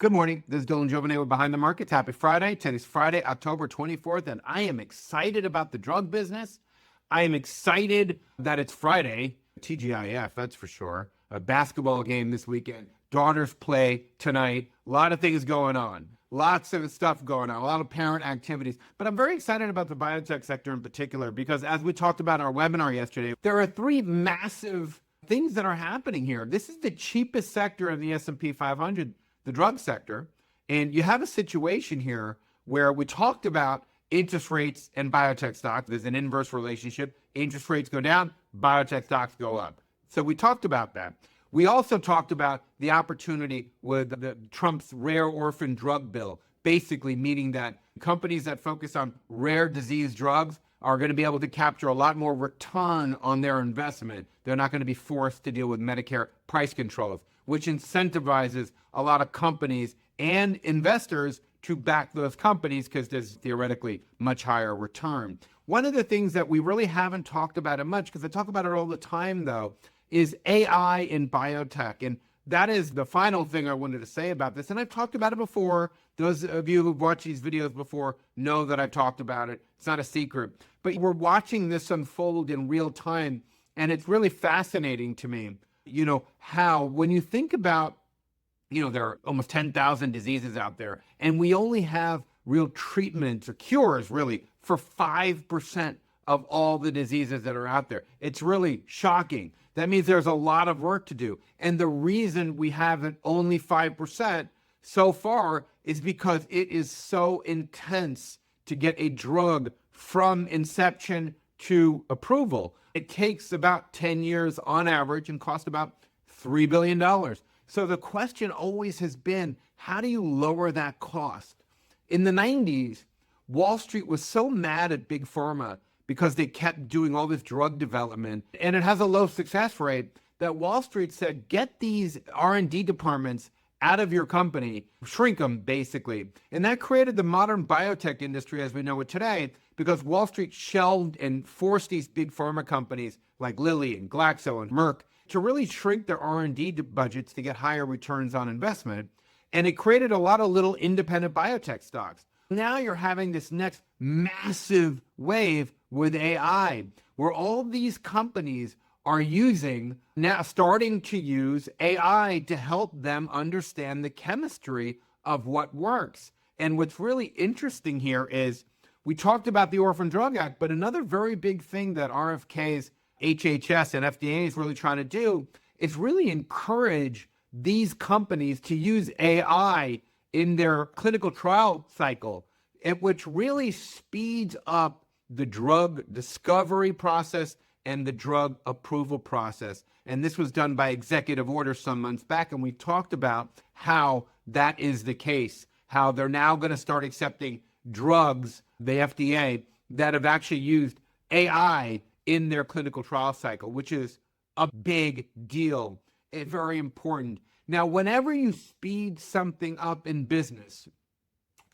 Good morning. This is Dylan Jovine with Behind the Markets. Happy Friday. Today's Friday, October 24th, and I am excited about the drug business. I am excited that it's Friday. TGIF, that's for sure. A basketball game this weekend. Daughters play tonight. A lot of things going on. Lots of stuff going on. A lot of parent activities. But I'm very excited about the biotech sector in particular because as we talked about in our webinar yesterday, there are three massive things that are happening here. This is the cheapest sector in the S&P 500, the drug sector. And you have a situation here where we talked about interest rates and biotech stocks. There's an inverse relationship. Interest rates go down, biotech stocks go up. So we talked about that. We also talked about the opportunity with the Trump's Rare Orphan Drug bill, basically meaning that companies that focus on rare disease drugs are going to be able to capture a lot more return on their investment. They're not going to be forced to deal with Medicare price controls, which incentivizes a lot of companies and investors to back those companies because there's theoretically much higher return. One of the things that we really haven't talked about it much, because I talk about it all the time though, is AI in biotech. And that is the final thing I wanted to say about this. And I've talked about it before. Those of you who've watched these videos before know that I've talked about it. It's not a secret. But we're watching this unfold in real time. And it's really fascinating to me, how when you think about, there are almost 10,000 diseases out there, and we only have real treatments or cures really for 5% of all the diseases that are out there. It's really shocking. That means there's a lot of work to do. And the reason we haven't only 5% so far is because it is so intense to get a drug from inception to approval. It takes about 10 years on average and costs about $3 billion. So the question always has been, how do you lower that cost? In the 90s, Wall Street was so mad at Big Pharma because they kept doing all this drug development, and it has a low success rate, that Wall Street said, get these R&D departments out of your company, shrink them basically. And that created the modern biotech industry as we know it today, because Wall Street shelved and forced these big pharma companies like Lilly and Glaxo and Merck to really shrink their R&D budgets to get higher returns on investment. And it created a lot of little independent biotech stocks. Now you're having this next massive wave with AI, where all these companies are starting to use AI to help them understand the chemistry of what works. And what's really interesting here is we talked about the Orphan Drug Act, but another very big thing that RFK's HHS and FDA is really trying to do is really encourage these companies to use AI in their clinical trial cycle, which really speeds up the drug discovery process and the drug approval process. And this was done by executive order some months back, and we talked about how that is the case, how they're now going to start accepting drugs, the FDA, that have actually used AI in their clinical trial cycle, which is a big deal. It's very important. Now, whenever you speed something up in business,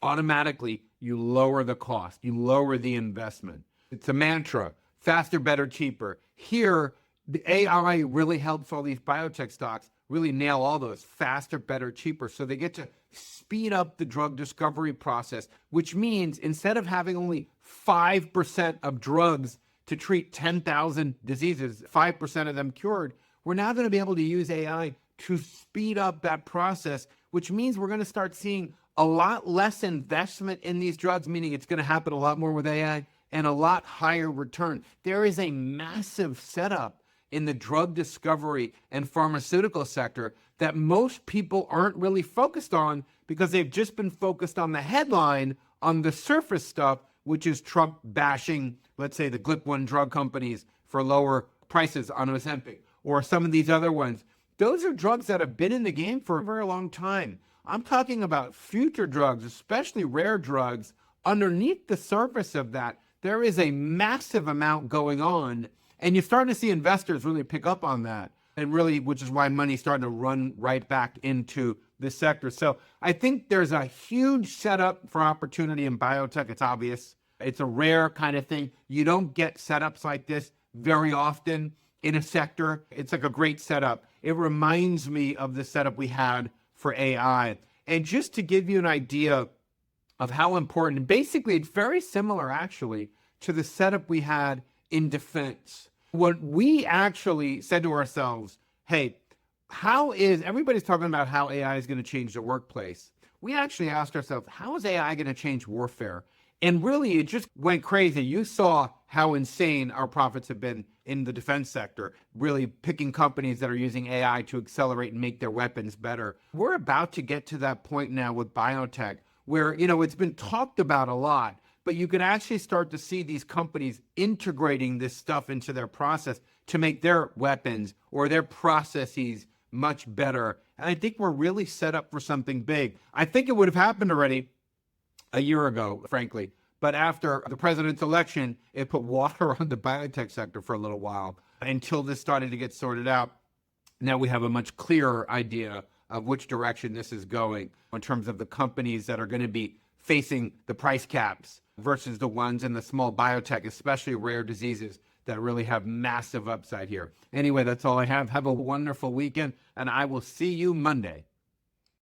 automatically you lower the cost, you lower the investment. It's a mantra, faster, better, cheaper. Here, the AI really helps all these biotech stocks really nail all those faster, better, cheaper. So they get to speed up the drug discovery process, which means instead of having only 5% of drugs to treat 10,000 diseases, 5% of them cured, we're now going to be able to use AI to speed up that process, which means we're going to start seeing a lot less investment in these drugs, meaning it's going to happen a lot more with AI and a lot higher return. There is a massive setup in the drug discovery and pharmaceutical sector that most people aren't really focused on because they've just been focused on the headline, on the surface stuff, which is Trump bashing, let's say, the GLP-1 drug companies for lower prices on Ozempic, or some of these other ones. Those are drugs that have been in the game for a very long time. I'm talking about future drugs, especially rare drugs. Underneath the surface of that, there is a massive amount going on, and you're starting to see investors really pick up on that, and really, which is why money's starting to run right back into this sector. So I think there's a huge setup for opportunity in biotech. It's obvious. It's a rare kind of thing. You don't get setups like this very often in a sector. It's like a great setup. It reminds me of the setup we had for AI. And just to give you an idea of how important, basically, it's very similar actually to the setup we had in defense. What we actually said to ourselves, hey, everybody's talking about how AI is going to change the workplace. We actually asked ourselves, how is AI going to change warfare? And really, it just went crazy. You saw how insane our profits have been in the defense sector, really picking companies that are using AI to accelerate and make their weapons better. We're about to get to that point now with biotech where, it's been talked about a lot, but you can actually start to see these companies integrating this stuff into their process to make their weapons or their processes much better. And I think we're really set up for something big. I think it would have happened already a year ago, frankly. But after the president's election, it put water on the biotech sector for a little while until this started to get sorted out. Now we have a much clearer idea of which direction this is going in terms of the companies that are going to be facing the price caps versus the ones in the small biotech, especially rare diseases that really have massive upside here. Anyway, that's all I have. Have a wonderful weekend, and I will see you Monday.